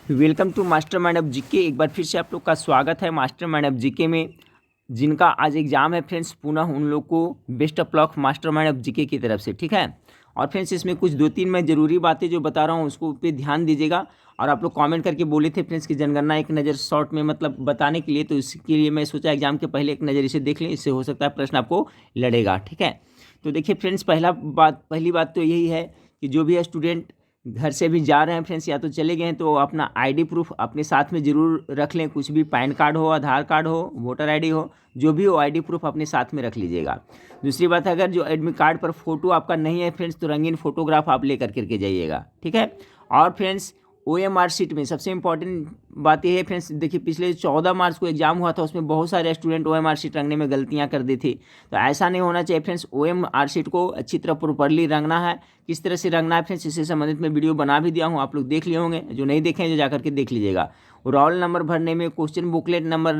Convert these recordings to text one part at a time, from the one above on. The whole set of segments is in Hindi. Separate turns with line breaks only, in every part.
Welcome to master mind of GK. एक बार फिर से आप लोग का स्वागत है मास्टर माइंड ऑफ जीके में। जिनका आज एग्जाम है फ्रेंड्स, पुनः उन लोग को best of luck master mind of GK की तरफ से, ठीक है। और फ्रेंड्स इसमें कुछ दो तीन मैं ज़रूरी बातें जो बता रहा हूँ उसको पे ध्यान दीजिएगा। और आप लोग कमेंट करके बोले थे फ्रेंड्स कि जनगणना एक नज़र शॉर्ट में मतलब बताने के लिए, तो इसके लिए मैं सोचा एग्जाम के पहले एक नज़र इसे देख लें, इससे हो सकता है प्रश्न आपको लड़ेगा, ठीक है। तो देखिए फ्रेंड्स, पहली बात तो यही है कि जो भी है स्टूडेंट घर से भी जा रहे हैं फ्रेंड्स, या तो चले गए हैं, तो अपना आईडी प्रूफ अपने साथ में ज़रूर रख लें। कुछ भी पैन कार्ड हो, आधार कार्ड हो, वोटर आईडी हो, जो भी हो आईडी प्रूफ अपने साथ में रख लीजिएगा। दूसरी बात है, अगर जो एडमिट कार्ड पर फोटो आपका नहीं है फ्रेंड्स, तो रंगीन फोटोग्राफ आप लेकर के जाइएगा, ठीक है। और फ्रेंड्स ओएमआर शीट में सबसे इंपॉर्टेंट बात यह है फ्रेंड्स, देखिए पिछले 14 मार्च को एग्जाम हुआ था, उसमें बहुत सारे स्टूडेंट ओएमआर शीट रंगने में गलतियां कर दी थी। तो ऐसा नहीं होना चाहिए फ्रेंड्स। ओएमआर शीट को अच्छी तरह प्रॉपरली रंगना है। किस तरह से रंगना है फ्रेंड्स, इससे संबंधित मैं वीडियो बना भी दिया हूँ, आप लोग देख लिए होंगे। जो नहीं देखें जो जाकर के देख लीजिएगा। रोल नंबर भरने में, क्वेश्चन बुकलेट नंबर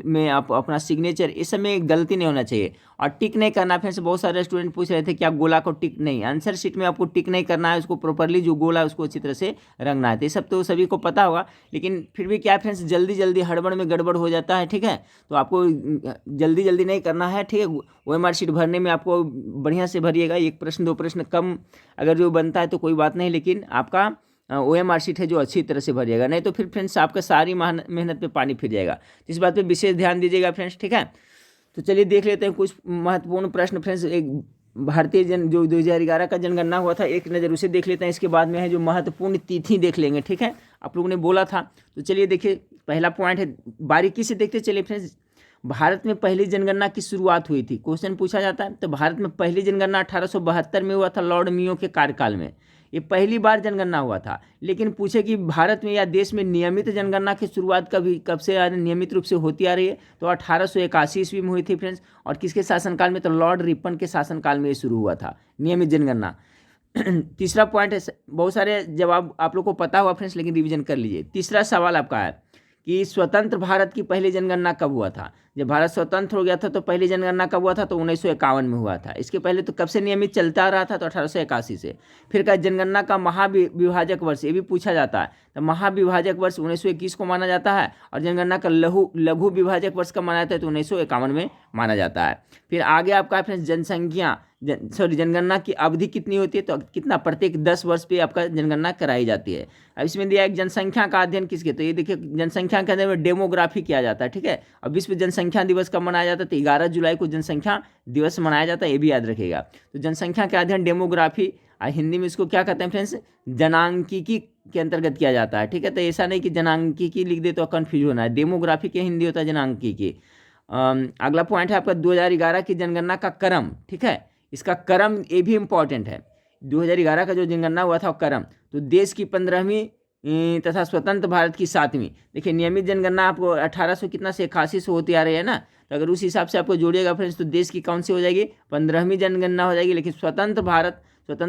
में आप अपना सिग्नेचर, इस समय गलती नहीं होना चाहिए। और टिक नहीं करना फ्रेंड्स, बहुत सारे स्टूडेंट पूछ रहे थे कि आप गोला को टिक नहीं, आंसर शीट में आपको टिक नहीं करना है, उसको प्रॉपरली जो गोला है उसको अच्छी तरह से रंगना है। तो ये सब तो सभी को पता होगा, लेकिन फिर भी क्या फ्रेंड्स, जल्दी जल्दी हड़बड़ में गड़बड़ हो जाता है, ठीक है। तो आपको जल्दी जल्दी नहीं करना है, ठीक है। ओएमआर शीट भरने में आपको बढ़िया से भरिएगा, एक प्रश्न दो प्रश्न कम अगर जो बनता है तो कोई बात नहीं, लेकिन आपका ओएमआर शीट है जो अच्छी तरह से भरिएगा, नहीं तो फिर फ्रेंड्स आपका सारी मेहनत पे पानी फिर जाएगा। तो इस बात पे विशेष ध्यान दीजिएगा फ्रेंड्स, ठीक है। तो चलिए देख लेते हैं कुछ महत्वपूर्ण प्रश्न फ्रेंड्स। एक भारतीय जो 2011 का जनगणना हुआ था, एक नज़र उसे देख लेते हैं। इसके बाद में है जो महत्वपूर्ण तिथि देख लेंगे, ठीक है। आप लोगों ने बोला था, तो चलिए देखिए पहला पॉइंट है, बारीकी से देखते चलिए फ्रेंड्स। भारत में पहली जनगणना की शुरुआत हुई थी, क्वेश्चन पूछा जाता है। तो भारत में पहली जनगणना 1872 में हुआ था, लॉर्ड मियो के कार्यकाल में। ये पहली बार जनगणना हुआ था। लेकिन पूछे कि भारत में या देश में नियमित जनगणना की शुरुआत कब से नियमित रूप से होती आ रही है, तो 1881 ईस्वी में हुई थी फ्रेंड्स। और किसके शासनकाल में, तो लॉर्ड रिपन के शासनकाल में ये शुरू हुआ था नियमित जनगणना। तीसरा पॉइंट है, बहुत सारे जवाब आप लोग को पता हुआ फ्रेंड्स, लेकिन रिवीजन कर लीजिए। तीसरा सवाल आपका है कि स्वतंत्र भारत की पहली जनगणना कब हुआ था। जब भारत स्वतंत्र हो गया था तो पहली जनगणना कब हुआ था, तो 1951 में हुआ था। इसके पहले तो कब से नियमित चलता आ रहा था, तो 1881 से। फिर का जनगणना का महाविभाजक वर्ष, ये भी पूछा जाता है। तो महाविभाजक वर्ष 1921 को माना जाता है, और जनगणना का लघु विभाजक वर्ष कब माना जाता है, तो 1951 में माना जाता है। फिर आगे आपका फ्रेंड्स जनसंख्या जनगणना की अवधि कितनी होती है, तो कितना, प्रत्येक 10 वर्ष पे आपका जनगणना कराई जाती है। अब इसमें दिया एक जनसंख्या का अध्ययन किसके, तो ये देखिए जनसंख्या के अध्ययन में डेमोग्राफी किया जाता है, ठीक है। और विश्व जनसंख्या दिवस कब मनाया जाता है, तो 11 जुलाई को जनसंख्या दिवस मनाया जाता है, ये भी याद रखिएगा। तो जनसंख्या का अध्ययन डेमोग्राफी, हिंदी में इसको क्या कहते हैं फ्रेंड्स, जनांकीकी के अंतर्गत किया जाता है, ठीक है। तो ऐसा नहीं कि जनांकीकी लिख दे तो कन्फ्यूज होना है, डेमोग्राफी के हिंदी होता है जनांकीकी। अगला पॉइंट है आपका 2011 की जनगणना का क्रम, ठीक है। इसका क्रम ये भी इम्पॉर्टेंट है। 2011 का जो जनगणना हुआ था क्रम, तो देश की 15वीं तथा स्वतंत्र भारत की 7वीं। देखिए नियमित जनगणना आपको 1800 कितना से 81 होती आ रही है ना, तो अगर उस हिसाब से आपको जोड़िएगा फ्रेंड्स, तो देश की कौन सी हो जाएगी, 15वीं जनगणना हो जाएगी। लेकिन स्वतंत्र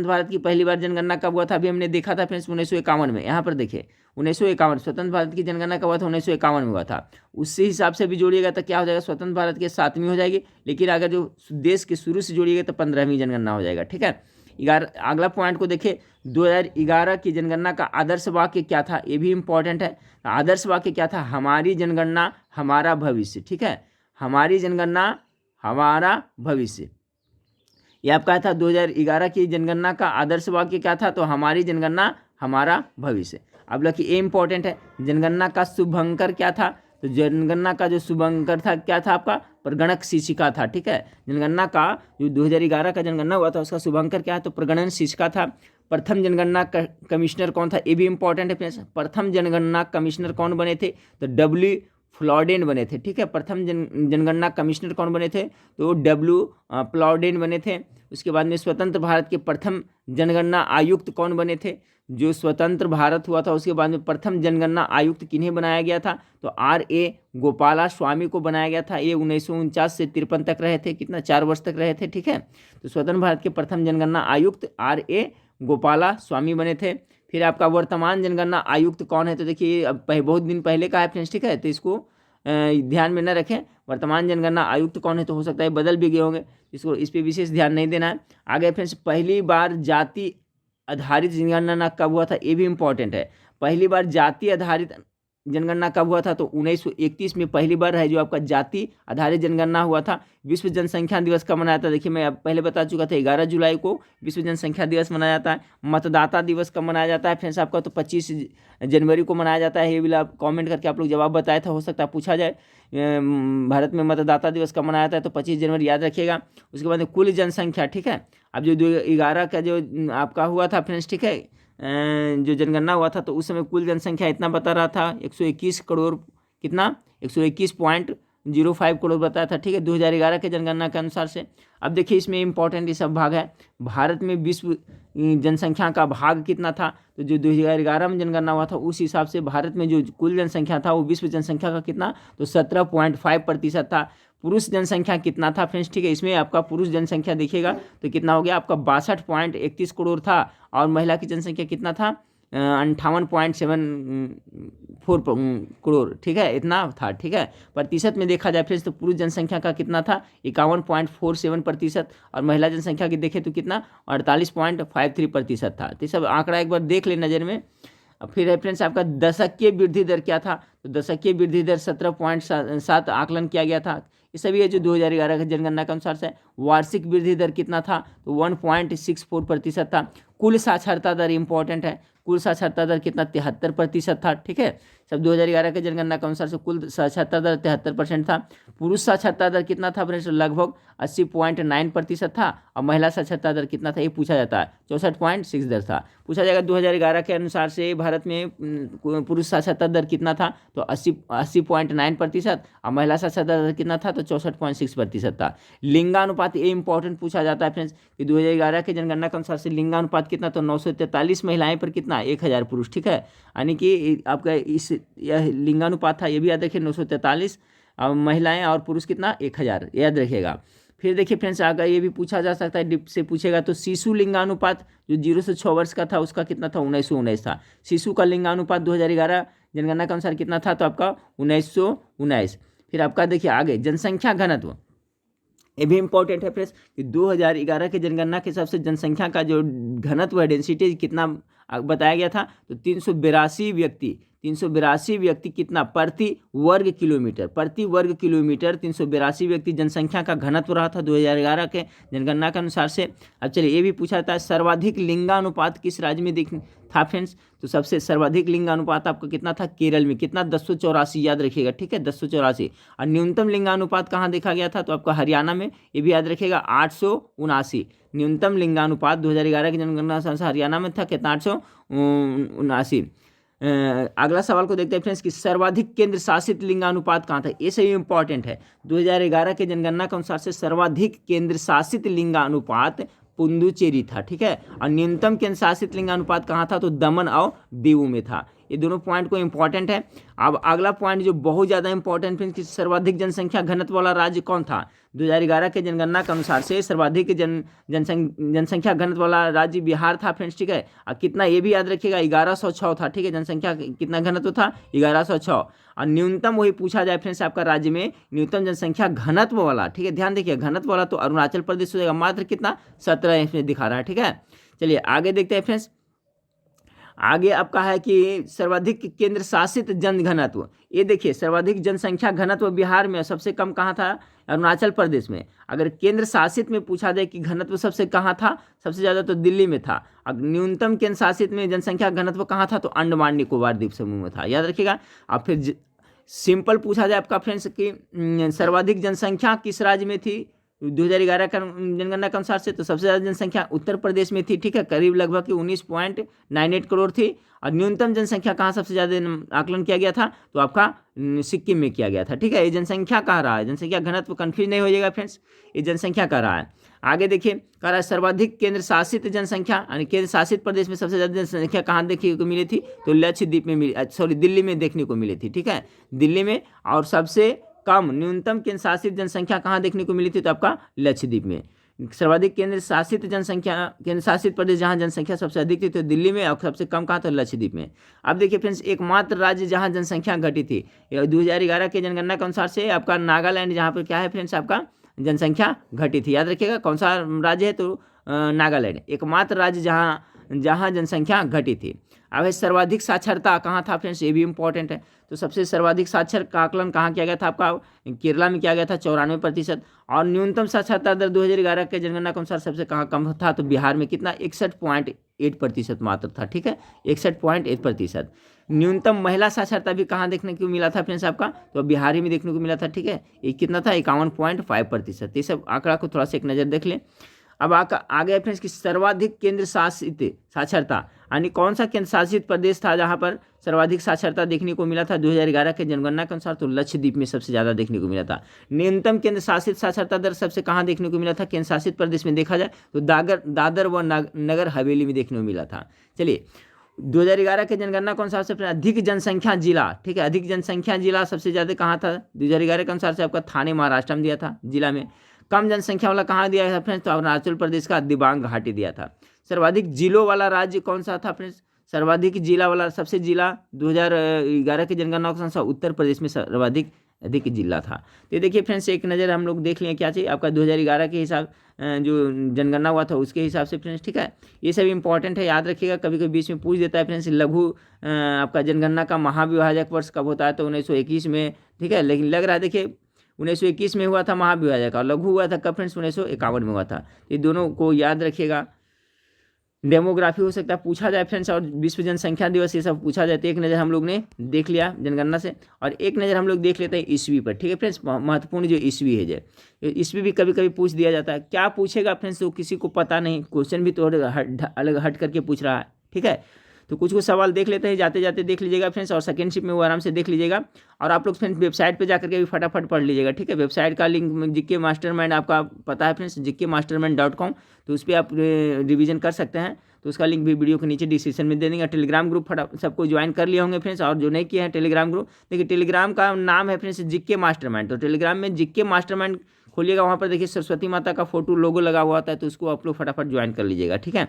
भारत की पहली बार जनगणना कब हुआ था, अभी हमने देखा था फ्रेंड्स 1951 में। यहाँ पर देखिए 1951 स्वतंत्र भारत की जनगणना कब हुआ था, 1951 में हुआ था। उसी हिसाब से भी जोड़िएगा तो क्या हो जाएगा, स्वतंत्र भारत के 7वीं हो जाएगी। लेकिन अगर जो देश के शुरू से जोड़िएगा तो 15वीं जनगणना हो जाएगा, ठीक है। अगला पॉइंट को देखिए, 2011 की जनगणना का आदर्श वाक्य क्या था, ये भी इंपॉर्टेंट है। आदर्श वाक्य क्या था, हमारी जनगणना हमारा भविष्य, ठीक है। हमारी जनगणना हमारा भविष्य, ये आपका था 2011 की जनगणना का आदर्श वाक्य क्या था, तो हमारी जनगणना हमारा भविष्य। अब लड़की ये इंपॉर्टेंट है, जनगणना का शुभंकर क्या था, तो जनगणना का जो शुभंकर था क्या था आपका, प्रगणक शिक्षिका था, ठीक है। जनगणना का जो 2011 का जनगणना हुआ था उसका शुभंकर क्या है, तो प्रगणन शिक्षिका था। प्रथम जनगणना कमिश्नर कौन था, ये भी इंपॉर्टेंट है फ्रेंड्स। प्रथम जनगणना कमिश्नर कौन बने थे, तो डब्ल्यू फ्लॉडेन बने थे, ठीक है। प्रथम जनगणना कमिश्नर कौन बने थे, तो डब्ल्यू फ्लॉडेन बने थे। उसके बाद में स्वतंत्र भारत के प्रथम जनगणना आयुक्त कौन बने थे, जो स्वतंत्र भारत हुआ था उसके बाद में प्रथम जनगणना आयुक्त किन्हें बनाया गया था, तो R.A. गोपाला स्वामी को बनाया गया था। ये 1949 से 53 तक रहे थे, कितना, 4 वर्ष तक रहे थे, ठीक है। तो स्वतंत्र भारत के प्रथम जनगणना आयुक्त R.A. गोपाला स्वामी बने थे। फिर आपका वर्तमान जनगणना आयुक्त कौन है, तो देखिए अब बहुत दिन पहले का है फ्रेंड्स, ठीक है। तो इसको ध्यान में न रखें, वर्तमान जनगणना आयुक्त कौन है, तो हो सकता है बदल भी गए होंगे, इसको इस पर विशेष ध्यान नहीं देना है। आगे फ्रेंड्स, पहली बार जाति आधारित जनगणना कब हुआ था, ये भी इंपॉर्टेंट है। पहली बार जाति आधारित जनगणना कब हुआ था? तो 1931 में पहली बार है जो आपका जाति आधारित जनगणना हुआ था। विश्व जनसंख्या दिवस कब मनाया था? देखिए मैं पहले बता चुका था, 11 जुलाई को विश्व जनसंख्या दिवस मनाया जाता है। मतदाता दिवस कब मनाया जाता है फ्रेंड्स आपका? तो 25 जनवरी को मनाया जाता है। ये भी आप कॉमेंट करके आप लोग जवाब बताया था, हो सकता है पूछा जाए भारत में मतदाता दिवस कब मनाया जाता है? तो 25 जनवरी याद रखिएगा। उसके बाद कुल जनसंख्या, ठीक है, अब जो 2011 का जो आपका हुआ था फ्रेंड्स, ठीक है, जो जनगणना हुआ था तो उस समय कुल जनसंख्या इतना बता रहा था 121 करोड़, कितना 121.05 करोड़ बताया था, ठीक है, 2011 के जनगणना के अनुसार से। अब देखिए इसमें इंपॉर्टेंट ये सब भाग है, भारत में विश्व जनसंख्या का भाग कितना था? तो जो 2011 में जनगणना हुआ था उस हिसाब से भारत में जो कुल जनसंख्या था वो विश्व जनसंख्या का कितना? तो 17.5% था। पुरुष जनसंख्या कितना था फ्रेंड्स? ठीक है, इसमें आपका पुरुष जनसंख्या देखिएगा तो कितना हो गया आपका 62.31 करोड़ था, और महिला की जनसंख्या कितना था? 58.74 करोड़, ठीक है, इतना था, ठीक है। प्रतिशत में देखा जाए फ्रेंड्स तो पुरुष जनसंख्या का कितना था? 51.47%, और महिला जनसंख्या की देखें तो कितना? 48.53% था। तो सब आंकड़ा एक बार देख ले नज़र में। अब फिर है फ्रेंड्स आपका दशकीय वृद्धि दर क्या था? तो दशकीय वृद्धि दर 17.7 आकलन किया गया था। ये सभी है जो 2011 के जनगणना के अनुसार से। वार्षिक वृद्धि दर कितना था? तो 1.64% था। कुल साक्षरता दर इंपॉर्टेंट है, कुल साक्षरता दर कितना? 73% था, ठीक है। सब 2011 के जनगणना के अनुसार से कुल साक्षरता दर 73% था। पुरुष साक्षरता दर कितना था फ्रेंड्स? लगभग 80.9% था, और महिला साक्षरता दर कितना था ये पूछा जाता है, 64.6 दर था। पूछा जाएगा 2011 के अनुसार से भारत में पुरुष साक्षरता दर कितना था? तो 80.9%, और महिला साक्षरता दर कितना था? तो 64.6% था। लिंगानुपात ये इंपॉर्टेंट पूछा जाता है फ्रेंड्स कि 2011 के जनगणना के अनुसार से लिंगानुपात कितना? तो 943 महिलाएं पर कितना? 1000 पुरुष, ठीक है, यानी कि आपका इस यह लिंगानुपात था, ये भी याद रखिए, 943 महिलाएं और पुरुष कितना? 1000, याद रखिएगा। फिर देखिए फ्रेंड्स अगर ये भी पूछा जा सकता है, डिप से पूछेगा तो शिशु लिंगानुपात जो 0 से 6 वर्ष का था उसका कितना था? 1919 था। शिशु का लिंगानुपात 2011 जनगणना के अनुसार कितना था? तो आपका 1919। फिर आपका देखिए आगे जनसंख्या घनत्व, ये भी इंपॉर्टेंट है फ्रेंड्स कि 2011 के जनगणना के हिसाब से जनसंख्या का जो घनत्व है, डेंसिटी कितना बताया गया था? तो 382 व्यक्ति कितना प्रति वर्ग किलोमीटर? 382 व्यक्ति जनसंख्या का घनत्व रहा था 2011 के जनगणना के अनुसार से। अब चलिए ये भी पूछा जाता है सर्वाधिक लिंगानुपात किस राज्य में था फ्रेंड्स? तो सबसे सर्वाधिक लिंगानुपात आपका कितना था? केरल में, कितना? 1084, याद रखिएगा, ठीक है, 1084। और न्यूनतम लिंगानुपात कहाँ देखा गया था? तो आपका हरियाणा में, ये भी याद रखिएगा, 879। न्यूनतम लिंगानुपात 2011 की जनगणना से हरियाणा में था कितना? 879। अगला सवाल को देखते हैं फ्रेंड्स कि सर्वाधिक केंद्र शासित लिंगानुपात कहाँ था? ये सही इंपॉर्टेंट है। 2011 के जनगणना के अनुसार से सर्वाधिक केंद्र शासित लिंगानुपात पुडुचेरी था, ठीक है, और न्यूनतम केंद्र शासित लिंगानुपात कहाँ था? तो दमन और दीव में था। ये दोनों पॉइंट को इंपॉर्टेंट है। अब अगला पॉइंट जो बहुत ज़्यादा इंपॉर्टेंट है कि सर्वाधिक जनसंख्या घनत्व वाला राज्य कौन था? 2011 के जनगणना के अनुसार से सर्वाधिक जनसंख्या घनत्व वाला राज्य बिहार था फ्रेंड्स, ठीक है, और कितना ये भी याद रखिएगा, 1106 था, ठीक है, जनसंख्या कितना घनत्व था? 1106। और न्यूनतम वही पूछा जाए फ्रेंड्स आपका राज्य में न्यूनतम जनसंख्या घनत्व वाला, ठीक है, ध्यान देखिए, घनत्व वाला तो अरुणाचल प्रदेश हो जाएगा, मात्र कितना? 17 इसमें दिखा रहा है, ठीक है। चलिए आगे देखते हैं फ्रेंड्स। आगे आपका है कि सर्वाधिक केंद्र शासित जन घनत्व, ये देखिए सर्वाधिक जनसंख्या घनत्व बिहार में, सबसे कम कहाँ था? अरुणाचल प्रदेश में। अगर केंद्र शासित में पूछा जाए कि घनत्व सबसे कहाँ था? सबसे ज़्यादा तो दिल्ली में था। अब न्यूनतम केंद्र शासित में जनसंख्या घनत्व कहाँ था? तो अंडमान निकोबार द्वीप समूह में था, याद रखिएगा। अब फिर सिंपल पूछा जाए आपका फ्रेंड्स कि सर्वाधिक जनसंख्या किस राज्य में थी 2011 का जनगणना के अनुसार से? तो सबसे ज़्यादा जनसंख्या उत्तर प्रदेश में थी, ठीक है, करीब लगभग 19.98 करोड़ थी। और न्यूनतम जनसंख्या कहाँ सबसे ज़्यादा आकलन किया गया था? तो आपका सिक्किम में किया गया था, ठीक है। ये जनसंख्या कहाँ रहा है? जनसंख्या घनत्व कन्फ्यूज नहीं हो जाएगा फ्रेंड्स, ये जनसंख्या का रहा है। आगे देखिए कह रहा है सर्वाधिक केंद्र शासित जनसंख्या, यानी केंद्र शासित प्रदेश में सबसे ज़्यादा जनसंख्या कहाँ देखने को मिली थी? तो लक्षद्वीप में मिली, सॉरी दिल्ली में देखने को मिली थी, ठीक है, दिल्ली में। और सबसे कम न्यूनतम केंद्र शासित जनसंख्या कहाँ देखने को मिली थी? तो आपका लक्षद्वीप में। सर्वाधिक केंद्र शासित जनसंख्या, केंद्र शासित प्रदेश जहाँ जनसंख्या सबसे अधिक थी तो दिल्ली में, और सबसे कम कहाँ? तो लक्षद्वीप में। अब देखिए फ्रेंड्स एकमात्र राज्य जहाँ जनसंख्या घटी थी 2011 के जनगणना के अनुसार से आपका नागालैंड, जहाँ पर क्या है फ्रेंड्स आपका जनसंख्या घटी थी, याद रखिएगा कौन सा राज्य है? तो नागालैंड, एकमात्र राज्य जहाँ जनसंख्या घटी थी। अब है सर्वाधिक साक्षरता कहाँ था फ्रेंड्स, ये भी इंपॉर्टेंट है। तो सबसे सर्वाधिक साक्षर का आकलन कहाँ किया गया था आपका, केरला में किया गया था 94%। और न्यूनतम साक्षरता दर 2011 के जनगणना के अनुसार सबसे कहाँ कम था, तो बिहार में कितना 61.8% मात्र था, ठीक है 61.8%। न्यूनतम महिला साक्षरता भी कहाँ देखने को मिला था फ्रेंड्स आपका, तो बिहार ही में देखने को मिला था, ठीक है ये कितना था 51.5%। ये सब आंकड़ा को थोड़ा सा एक नज़र देख लें। अब आगे फ्रेंड्स की सर्वाधिक केंद्र शासित साक्षरता, यानी कौन सा केंद्र शासित प्रदेश था जहां पर सर्वाधिक साक्षरता देखने को मिला था 2011 के जनगणना के अनुसार, तो लक्षद्वीप में सबसे ज़्यादा देखने को मिला था। न्यूनतम केंद्र शासित साक्षरता दर सबसे कहाँ देखने को मिला था, केंद्र शासित प्रदेश में देखा जाए तो दादर व नगर हवेली में देखने को मिला था। चलिए 2011 के जनगणना के अनुसार सबसे अधिक जनसंख्या जिला, ठीक है अधिक जनसंख्या जिला सबसे ज़्यादा कहाँ था 2011 के अनुसार से आपका थाने महाराष्ट्र में दिया था जिला में। कम जनसंख्या वाला कहाँ दिया था फ्रेंड्स, तो अरुणाचल प्रदेश का दिबांग घाटी दिया था। सर्वाधिक जिलों वाला राज्य कौन सा था फ्रेंड्स, सर्वाधिक जिला वाला सबसे जिला 2011 के जनगणना के अनुसार उत्तर प्रदेश में सर्वाधिक अधिक जिला था। तो देखिए फ्रेंड्स एक नज़र हम लोग देख लें क्या चाहिए आपका 2011 के हिसाब जो जनगणना हुआ था उसके हिसाब से फ्रेंड्स, ठीक है ये सब इंपॉर्टेंट है, याद रखिएगा। कभी कभी बीच में पूछ देता है फ्रेंड्स लघु आपका जनगणना का महाविभाजक वर्ष कब होता है, तो 1921 में, ठीक है लेकिन लग रहा है देखिए 1921 में हुआ था महाविभाजक, और लघु हुआ था कब फ्रेंड्स 1951 में हुआ था। ये दोनों को याद रखिएगा। डेमोग्राफी हो सकता है पूछा जाए फ्रेंड्स, और विश्व जनसंख्या दिवस ये सब पूछा जाए। तो एक नज़र हम लोग ने देख लिया जनगणना से, और एक नज़र हम लोग देख लेते हैं ईस्वी पर, ठीक है फ्रेंड्स महत्वपूर्ण जो ईस्वी है जो ईस्वी भी कभी कभी पूछ दिया जाता है। क्या पूछेगा फ्रेंड्स तो किसी को पता नहीं, क्वेश्चन भी तो अलग हट करके पूछ रहा है, ठीक है तो कुछ सवाल देख लेते हैं, जाते जाते देख लीजिएगा फ्रेंड्स, और सेकंड शिफ्ट में वो आराम से देख लीजिएगा। और आप लोग फ्रेंड्स वेबसाइट पे जाकर के भी फटाफट पढ़ लीजिएगा, ठीक है वेबसाइट का लिंक जीके मास्टरमाइंड आपका पता है फ्रेंड्स GKmastermind.com, तो उस पर आप रिवीजन कर सकते हैं। तो उसका लिंक भी वीडियो के नीचे डिस्क्रिप्शन में दे देंगे। टेलीग्राम ग्रुप सबको ज्वाइन कर लिए होंगे फ्रेंड्स, और जो नहीं किए हैं टेलीग्राम ग्रुप, देखिए टेलीग्राम का नाम है फ्रेंड्स GK मास्टरमाइंड। तो टेलीग्राम में GK मास्टरमाइंड खोलिएगा, वहाँ पर देखिए सरस्वती माता का फोटो लोगो लगा हुआ होता है, तो उसको आप लोग फटाफट ज्वाइन कर लीजिएगा, ठीक है।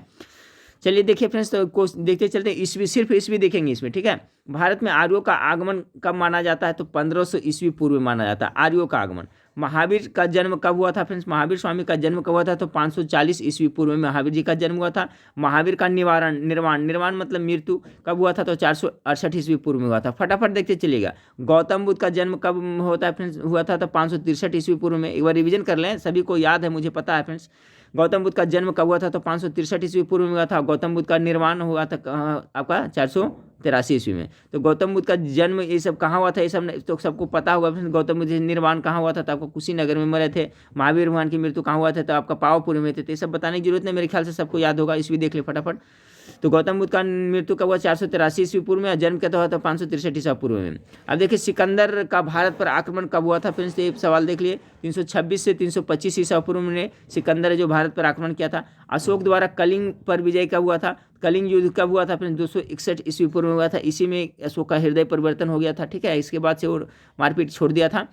चलिए देखिए फ्रेंड्स तो देखते चलते ईस्वी, सिर्फ ईस्वी देखेंगे इसमें, ठीक है। भारत में आर्यों का आगमन कब माना जाता है, तो 1500 ईस्वी पूर्व माना जाता है आर्यों का आगमन। महावीर का जन्म कब हुआ था फ्रेंड्स, महावीर स्वामी का जन्म कब हुआ था, तो 540 ईस्वी पूर्व में महावीर जी का जन्म हुआ था। महावीर का निर्वाण मतलब मृत्यु कब हुआ था, तो 468 ईस्वी पूर्व में हुआ था। फटाफट देखते चलिएगा। गौतम बुद्ध का जन्म कब होता है फ्रेंड्स, हुआ था तो 563 ईस्वी पूर्व में। एक बार रिविजन कर लें, सभी को याद है मुझे पता है फ्रेंड्स। गौतम बुद्ध का जन्म कब हुआ था, तो 563 ईस्वी पूर्व में हुआ था। गौतम बुद्ध का निर्वाण हुआ था आपका 483 ईस्वी में। तो गौतम बुद्ध का जन्म ये सब कहाँ हुआ था, ये सब तो सबको पता होगा। गौतम बुद्ध निर्वाण कहाँ हुआ था, तो आपको कुशीनगर में मरे थे। महावीर भगवान की मृत्यु कहाँ हुआ था, तो आपका पावापुरी में थे। तो ये सब बताने की जरूरत नहीं, मेरे ख्याल से सबको याद होगा, ईस्वी देख ले फटाफट। तो गौतम बुद्ध का मृत्यु कब हुआ, 483 ईस्वी पूर्व में, और जन्म क्या हुआ था 563 ईस्वी पूर्व में। अब देखिए सिकंदर का भारत पर आक्रमण कब हुआ था फ्रेंड्स, ये सवाल देख लिए। 326 से 325 ईस्वी पूर्व में सिकंदर जो भारत पर आक्रमण किया था। अशोक द्वारा कलिंग पर विजय कब हुआ था, कलिंग युद्ध कब हुआ था फ्रेंड्स, 261 ईस्वी पूर्व में हुआ था। इसी में अशोक का हृदय परिवर्तन हो गया था, ठीक है। इसके बाद से वो मारपीट छोड़ दिया था।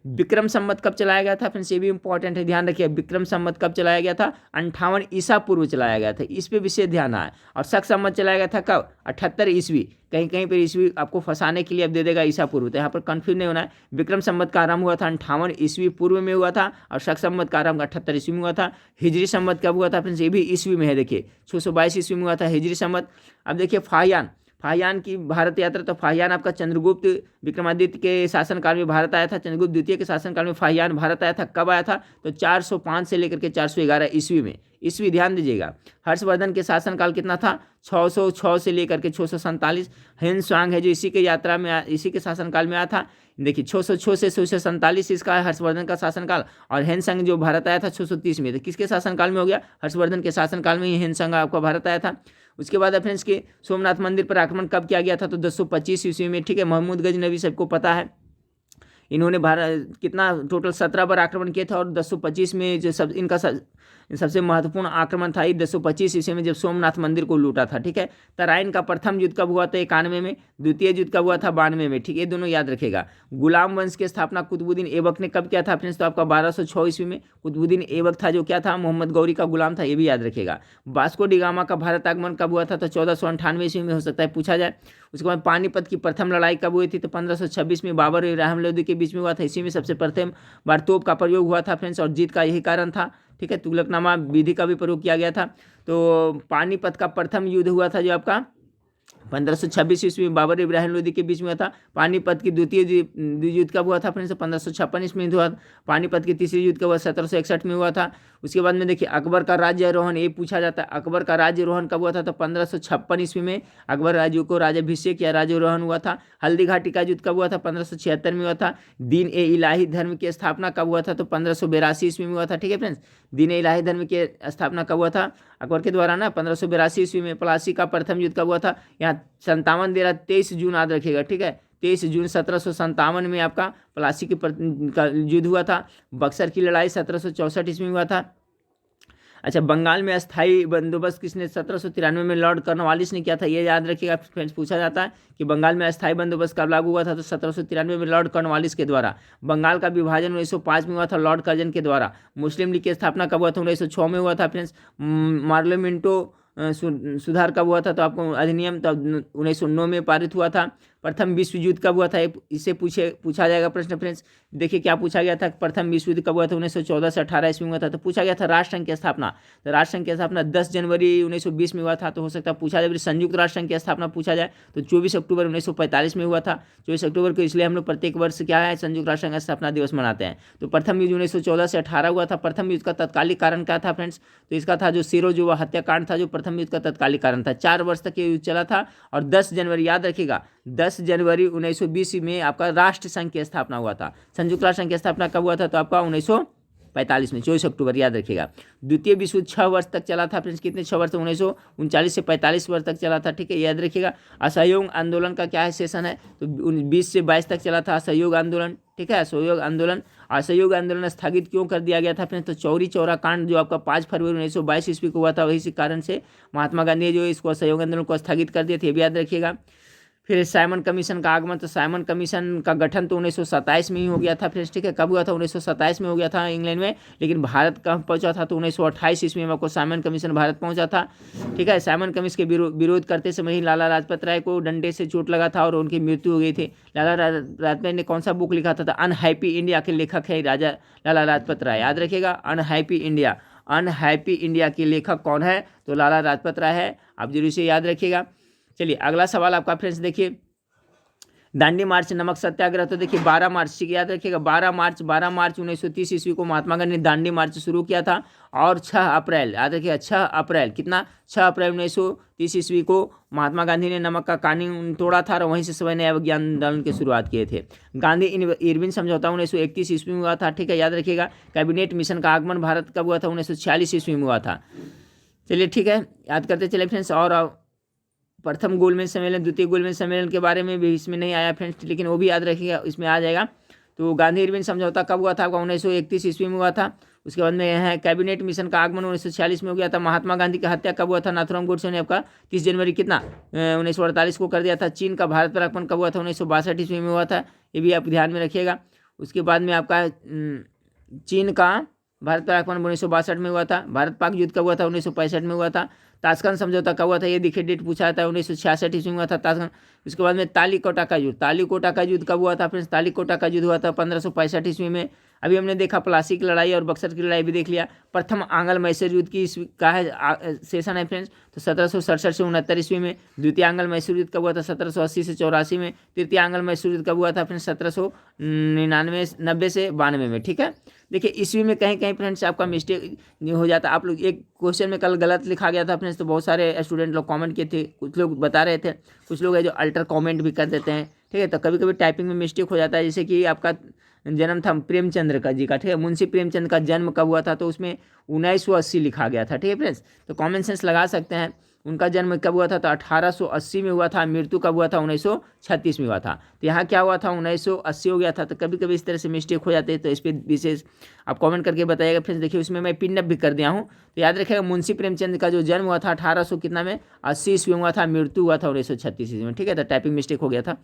विक्रम संवत कब चलाया गया था फ्रेंड्स, ये भी इंपॉर्टेंट है, ध्यान रखिए। विक्रम संवत कब चलाया गया था, 58 ईसा पूर्व चलाया गया था, इस पे विशेष ध्यान आया। और शक संवत चलाया गया था कब, 78 ईस्वी। कहीं कहीं पर ईस्वी आपको फंसाने के लिए अब दे देगा ईसा पूर्व, तो यहाँ पर कंफ्यूज नहीं होना है। विक्रम संवत का आरंभ हुआ था 58 ईस्वी पूर्व में हुआ था, और शक संवत का आरंभ 78 ईस्वी में हुआ था। हिजरी संवत कब हुआ था फ्रेंड्स, ये भी ईस्वी में है, देखिए 622 ईस्वी में हुआ था हिजरी संवत। अब देखिए फाहियान की भारत यात्रा, तो फाहियान आपका चंद्रगुप्त विक्रमादित्य के शासनकाल में भारत आया था। चंद्रगुप्त द्वितीय के शासनकाल में फाहियान भारत आया था। कब आया था, तो 405 से लेकर के 411 ईस्वी में। ईस्वी ध्यान दीजिएगा। हर्षवर्धन के शासनकाल कितना था, 606 से लेकर के 647। हिंद स्वांग है जो इसी के यात्रा में इसी के शासनकाल में आया था। देखिए 606 से 647 इसका हर्षवर्धन का शासनकाल, और हिंद संघ जो भारत आया था 630 में। तो किसके शासनकाल में हो गया, हर्षवर्धन के शासनकाल में ही हिंद संघ आपका भारत आया था। उसके बाद फ्रेंड्स के सोमनाथ मंदिर पर आक्रमण कब किया गया था, तो 1025 ईस्वी में, ठीक है। महमूद गजनवी सबको पता है, इन्होंने भारत कितना टोटल 17 बार आक्रमण किया था, और 1025 में जो सब इनका सबसे महत्वपूर्ण आक्रमण था 1025 ईस्वी में, जब सोमनाथ मंदिर को लूटा था, ठीक है। तराइन का प्रथम युद्ध कब हुआ था, 91 में। द्वितीय युद्ध कब हुआ था, 92 में, ठीक है। ये दोनों याद रखेगा। गुलाम वंश की स्थापना कुतुबुद्दीन ऐबक ने कब किया था फ्रेंड्स, तो आपका 1206 ईस्वी में। कुतुबुद्दीन ऐबक था जो क्या था, मोहम्मद गौरी का गुलाम था, ये भी याद रखेगा। वास्को डी गामा का भारत आगमन कब हुआ था, तो 1498 ईस्वी में, हो सकता है पूछा जाए। उसके बाद पानीपत की प्रथम लड़ाई कब हुई थी, तो 1526 में बाबर और इब्राहिम लोदी के बीच में हुआ था। इसी में सबसे प्रथम बार तोप का प्रयोग हुआ था फ्रेंड्स, और जीत का यही कारण था, ठीक है। तुगलकनामा विधि का भी प्रयोग किया गया था। तो पानीपत का प्रथम युद्ध हुआ था जो आपका 1526 ईस्वी में बाबर इब्राहिम लोदी के बीच में हुआ था। पानीपत की द्वितीय युद्ध कब हुआ था फ्रेंड्स? 1556 ईस्वी में हुआ। पानीपत की तीसरी युद्ध कब हुआ? 1761 में हुआ था। उसके बाद में देखिए अकबर का राज्यारोहण, ये पूछा जाता है, अकबर का राज्यारोहण कब हुआ था? तो 1556 ईस्वी में अकबर राज्य को राज्याभिषेक या राज्यारोहण हुआ था। हल्दी घाटी का युद्ध कब हुआ था? 1576 में हुआ था। दीन ए इलाही धर्म की स्थापना कब हुआ था? तो 1582 ईस्वी में हुआ था। ठीक है फ्रेंड्स, दीन ए इलाही धर्म की स्थापना कब हुआ था? अकबर के द्वारा ना 1582 ईस्वी में। प्लासी का प्रथम युद्ध कब हुआ था? यहाँ 23 जून याद रखिएगा। ठीक है, 23 जून 1757 में आपका प्लासी का युद्ध हुआ था। बक्सर की लड़ाई 1764 ईस्वी में हुआ था। अच्छा, बंगाल में अस्थाई बंदोबस्त किसने 1793 में लॉर्ड कॉर्नवालिस ने किया था? ये याद रखिएगा फ्रेंड्स, पूछा जाता है कि बंगाल में अस्थाई बंदोबस्त कब लागू हुआ था? तो 1793 में लॉर्ड कॉर्नवालिस के द्वारा। बंगाल का विभाजन 1905 में हुआ था लॉर्ड कर्जन के द्वारा। मुस्लिम लीग की स्थापना कब हुआ था? 1906 में हुआ था फ्रेंड्स। मार्लिमेंटो सुधार कब हुआ था? तो आपको अधिनियम तो 1909 में पारित हुआ था। प्रथम विश्व युद्ध कब हुआ था? इससे पूछा जाएगा प्रश्न फ्रेंड्स। देखिए क्या पूछा गया था, प्रथम विश्व युद्ध कब हुआ था? 1914 से 18 ईस्वी में हुआ था। तो पूछा गया था राष्ट्र संघ की स्थापना, तो राष्ट्र संघ की स्थापना 10 जनवरी 1920 में हुआ था। तो हो सकता है पूछा जाए संयुक्त राष्ट्र संघ की स्थापना पूछा जाए तो 24 अक्टूबर 1945 में हुआ था। 24 अक्टूबर को इसलिए हम लोग प्रत्येक वर्ष क्या है, संयुक्त राष्ट्र संघ का स्थापना दिवस मनाते हैं। तो प्रथम युद्ध 1914 से 18 हुआ था। प्रथम युद्ध का तत्कालिक कारण क्या था फ्रेंड्स? तो इसका था जो सिरोजुवा हत्याकांड था, जो प्रथम युद्ध का तत्कालिक कारण था। 4 वर्ष तक ये युद्ध चला था और 10 जनवरी याद रखिएगा, 10 जनवरी 1920 में आपका राष्ट्र संघ की स्थापना हुआ था। संयुक्त राष्ट्र संघ की स्थापना कब हुआ था? तो आपका 1945 में 24 अक्टूबर याद रखिएगा। द्वितीय विश्व युद्ध 6 वर्ष तक चला था फ्रेंड्स। कितने 6 वर्ष? 1939 से 45 वर्ष तक चला था। ठीक है, याद रखिएगा। असहयोग आंदोलन का क्या है सेशन है? तो 20 से 22 तक चला था असहयोग आंदोलन। ठीक है, असहयोग आंदोलन। असहयोग आंदोलन स्थगित क्यों कर दिया गया था फ्रेंड्स? तो चौरी चौरा कांड जो आपका 5 फरवरी 1922 ईस्वी को हुआ था, वही कारण से महात्मा गांधी ने जो इसको असहयोग आंदोलन को स्थगित कर दिया थे, ये भी याद रखिएगा। फिर साइमन कमीशन का आगमन, तो साइमन कमीशन का गठन तो 1927 में ही हो गया था फ्रेंड्स। ठीक है, कब हुआ था? 1927 में हो गया था इंग्लैंड में, लेकिन भारत कब पहुंचा था? तो 1928 ईस्वी में आपको साइमन कमीशन भारत पहुंचा था। ठीक है, साइमन कमीशन के विरोध करते समय ही लाला लाजपत राय को डंडे से चोट लगा था और उनकी मृत्यु हो गई थी। लाला लाजपत राय ने कौन सा बुक लिखा था? अनहैप्पी इंडिया के लेखक है राजा लाला लाजपत राय, याद रखिएगा। अनहैप्पी इंडिया, अनहैप्पी इंडिया के लेखक कौन है? तो लाला लाजपत राय है, आप जरूर से याद रखिएगा। चलिए अगला सवाल आपका फ्रेंड्स देखिए, दांडी मार्च नमक सत्याग्रह। तो देखिए 12 मार्च, याद रखिएगा 12 मार्च 1930 ईस्वी को महात्मा गांधी ने दांडी मार्च शुरू किया था। और 6 अप्रैल याद रखिएगा, 6 अप्रैल कितना 6 अप्रैल 1930 ईस्वी को महात्मा गांधी ने नमक का कानून तोड़ा था और वहीं से सवय नया विज्ञान आंदोलन की शुरुआत किए थे। गांधी इरविन समझौता 1931 ईस्वी में हुआ था। ठीक है, याद रखिएगा। कैबिनेट मिशन का आगमन भारत कब हुआ था? 1946 ईस्वी में हुआ था। चलिए ठीक है, याद करते चले फ्रेंड्स। और प्रथम गोलमेज सम्मेलन, द्वितीय गोलमेज सम्मेलन के बारे में भी इसमें नहीं आया फ्रेंड्स, लेकिन वो भी याद रखिएगा, इसमें आ जाएगा। तो गांधी इरविन समझौता कब हुआ था? आपका 1931 ईस्वी में हुआ था। उसके बाद में है कैबिनेट मिशन का आगमन 1946 में हो गया था। महात्मा गांधी की हत्या कब हुआ था? नाथुराम गोडसे ने आपका 30 जनवरी कितना 1948 को कर दिया था। चीन का भारत पर आक्रमण कब हुआ था? 1962 ईस्वी में हुआ था, ये भी आप ध्यान में रखिएगा। उसके बाद में आपका चीन का भारत पर आक्रमण 1962 में हुआ था। भारत पाक युद्ध कब हुआ था? 1965 में हुआ था। ताशकंद समझौता कब हुआ था? ये देखिए डेट पूछा था, 1966 ईस्वी में हुआ था ताशकंद। उसके बाद में तालीकोटा का युद्ध, तालीकोटा का युद्ध कब हुआ था फ्रेंड्स? तालीकोटा का युद्ध हुआ था 1565 ईस्वी में। अभी हमने देखा प्लासी की लड़ाई और बक्सर की लड़ाई भी देख लिया। प्रथम आंग्ल मैसूर युद्ध की का है सेशन है फ्रेंड्स, तो 1767 से 69 ईस्वी में। द्वितीय आंग्ल मैसूर युद्ध कब हुआ था? 1780 से 84 में। तृतीय आंग्ल मैसूर युद्ध कब हुआ था फ्रेंड्स? 1790 से 92 में। ठीक है, देखिए ईस्वी में कहीं कहीं फ्रेंड्स आपका मिस्टेक हो जाता है। आप लोग एक क्वेश्चन में कल गलत लिखा गया था फ्रेंड्स, तो बहुत सारे स्टूडेंट लोग कमेंट किए थे, कुछ लोग बता रहे थे, कुछ लोग है जो अल्टर कमेंट भी कर देते हैं। ठीक है, तो कभी कभी टाइपिंग में मिस्टेक हो जाता है। जैसे कि आपका जन्म था प्रेमचंद्र का जी का, ठीक है, मुंशी प्रेमचंद का जन्म कब हुआ था? तो उसमें 1980 लिखा गया था। ठीक है फ्रेंड्स, तो कॉमन सेंस लगा सकते हैं। उनका जन्म कब हुआ था? तो 1880 में हुआ था। मृत्यु कब हुआ था? 1936 में हुआ था। तो यहाँ क्या हुआ था? 1980 हो गया था। तो कभी कभी इस तरह से मिस्टेक हो जाते हैं, तो इस पर विशेष आप कमेंट करके बताइएगा फ्रेंड्स। देखिए उसमें मैं पिन अप भी कर दिया हूँ, तो याद रखिएगा मुंशी प्रेमचंद का जो जन्म हुआ था 1800 कितना में 80 ईस्वी में हुआ था। मृत्यु हुआ था 1936 ईस्वी में। ठीक है, तो टाइपिंग मिस्टेक हो गया था।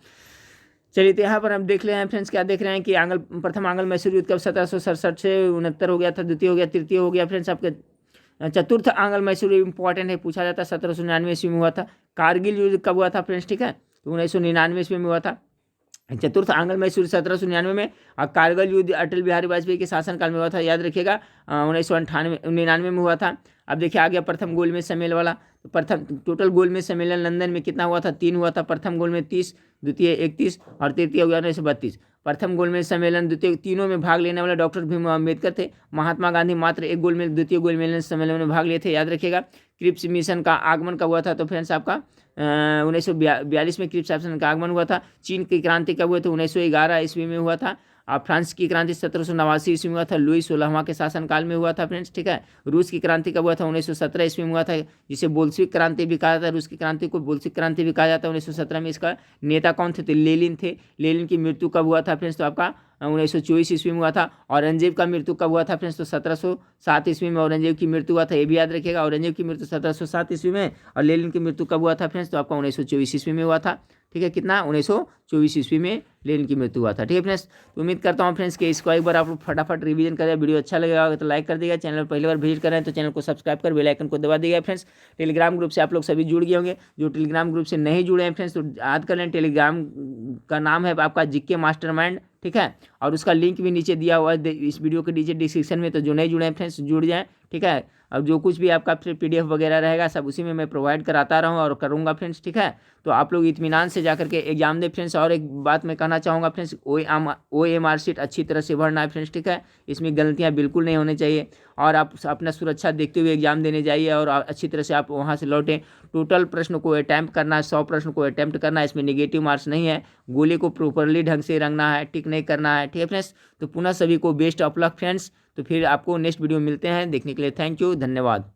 चलिए तो यहाँ पर हम देख रहे हैं फ्रेंड्स, क्या देख रहे हैं कि प्रथम आंग्ल मैसूर युद्ध कब 1767 से 69 हो गया था। द्वितीय हो गया, तृतीय हो गया फ्रेंड्स आपके। चतुर्थ आंग्ल मैसूर इंपॉर्टेंट है, पूछा जाता है, 1799 ईस्वी में हुआ था। कारगिल युद्ध कब हुआ था फ्रेंड्स? ठीक है, तो 1999 ईस्वी में हुआ था। चतुर्थ आंग्ल मैसूर 1799 में। और कारगिल युद्ध अटल बिहारी वाजपेयी के शासनकाल में हुआ था, याद रखिएगा। 1998 में हुआ था। अब देखिए आ गया प्रथम गोलमेज सम्मेलन वाला। तो प्रथम टोटल गोलमेज सम्मेलन लंदन में कितना हुआ था? 3 हुआ था। प्रथम गोलमेज 30, द्वितीय 31 और तृतीय हो गया 1932। प्रथम गोलमेज सम्मेलन, द्वितीय, तीनों में भाग लेने वाले डॉक्टर भीमराव अम्बेडकर थे। महात्मा गांधी मात्र एक गोलमेज द्वितीय गोलमेज सम्मेलन में भाग लिए थे, याद रखिएगा। क्रिप्स मिशन का आगमन कब हुआ था? तो फ्रेंड्स आपका 1942 में क्रिप्स मिशन का आगमन हुआ था। चीन की क्रांति कब हुई? तो 1911 ईस्वी में हुआ था। और फ्रांस की क्रांति 1789 ईस्वी में हुआ था, लुई 16वां के शासनकाल में हुआ था फ्रेंड्स, ठीक है। रूस की क्रांति कब हुआ था? 1917 ईस्वी में हुआ था, जिसे बोल्शेविक क्रांति भी कहा जाता है। रूस की क्रांति को बोल्शेविक क्रांति भी कहा जाता है। 1917 में इसका नेता कौन थे? तो लेनिन थे। लेनिन की मृत्यु कब हुआ था फ्रेंड्स? तो आपका 1924 ईस्वी में हुआ था। औरंगजेब का मृत्यु कब हुआ था फ्रेंड्स? तो 1707 ईस्वी में औरंगजेब की मृत्यु हुआ था, ये भी याद रखिएगा। औरंगजेब की मृत्यु 1707 ईस्वी में, और लेनिन की मृत्यु कब हुआ था फ्रेंड्स? तो आपका 1924 ईस्वी में हुआ था, ठीक है। कितना? 1924 ईस्वी में लेनिन की मृत्यु हुआ था, ठीक है फ्रेंड्स। तो उम्मीद करता हूँ फ्रेंड्स कि इसको एक बार आप लोग फटाफट रिवीजन करें। वीडियो अच्छा लगेगा तो लाइक कर दीजिएगा। चैनल पहली बार विजिट कर रहे हैं तो चैनल को सब्सक्राइब कर बेल आइकन को दबा दीजिएगा फ्रेंड्स। टेलीग्राम ग्रुप से आप लोग सभी जुड़ गए होंगे। जो टेलीग्राम ग्रुप से नहीं जुड़े हैं फ्रेंड्स तो याद कर लें, टेलीग्राम का नाम है आपका जीके मास्टरमाइंड, ठीक है। और उसका लिंक भी नीचे दिया हुआ है इस वीडियो के नीचे डिस्क्रिप्शन में। तो जो नहीं जुड़े हैं फ्रेंड्स जुड़ जाएं, ठीक है। अब जो कुछ भी आपका PDF वगैरह रहेगा सब उसी में मैं प्रोवाइड कराता रहूँ और करूँगा फ्रेंड्स, ठीक है। तो आप लोग इत्मीनान से जाकर के एग्जाम दें फ्रेंड्स। और एक बात मैं कहना चाहूँगा फ्रेंड्स, OMR शीट अच्छी तरह से भरना है फ्रेंड्स, ठीक है। इसमें गलतियाँ बिल्कुल नहीं होनी चाहिए। और आप अपना सुरक्षा देखते हुए एग्जाम देने जाइए और अच्छी तरह से आप वहाँ से लौटें। टोटल प्रश्न को अटैम्प्ट करना है, 100 प्रश्न को अटैम्प्ट करना है। इसमें नेगेटिव मार्क्स नहीं है। गोले को प्रॉपरली ढंग से रंगना है, टिक नहीं करना है, ठीक है फ्रेंड्स। तो पुनः सभी को बेस्ट ऑफ लक फ्रेंड्स। तो फिर आपको नेक्स्ट वीडियो मिलते हैं। देखने के लिए थैंक यू, धन्यवाद।